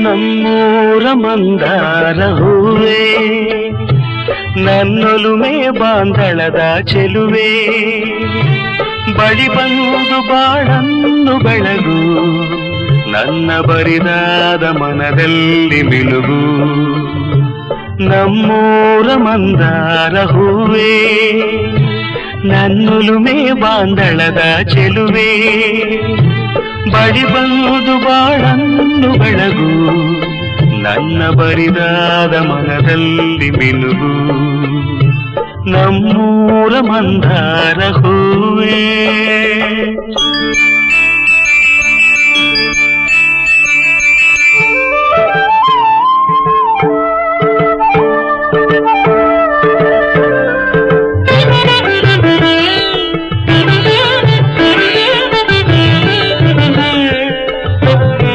ನಮ್ಮೂರ ಮಂದಾರ ಹೂವೇ, ನನ್ನೊಲುಮೆ ಬಾಂಧಳದ ಚೆಲುವೆ, ಬಳಿ ಬಂದು ಬಾಳನ್ನು ಬೆಳಗು, ನನ್ನ ಬರಿದಾದ ಮನದಲ್ಲಿ ಮಿಲುಗು. ನಮ್ಮೂರ ಮಂದಾರ ಹೂವೇ, ನನ್ನೊಲುಮೆ ಬಾಂಧಳದ ಚೆಲುವೆ, ಬಳಿ ಬಂದು ಬಾಳನ್ನು ಬೆಳಗು, ನನ್ನ ಬರಿದಾದ ಮನದಲ್ಲಿ ಮಿನುಗು. ನಮ್ಮೂರ ಮಂದಾರ ಹೂವೇ.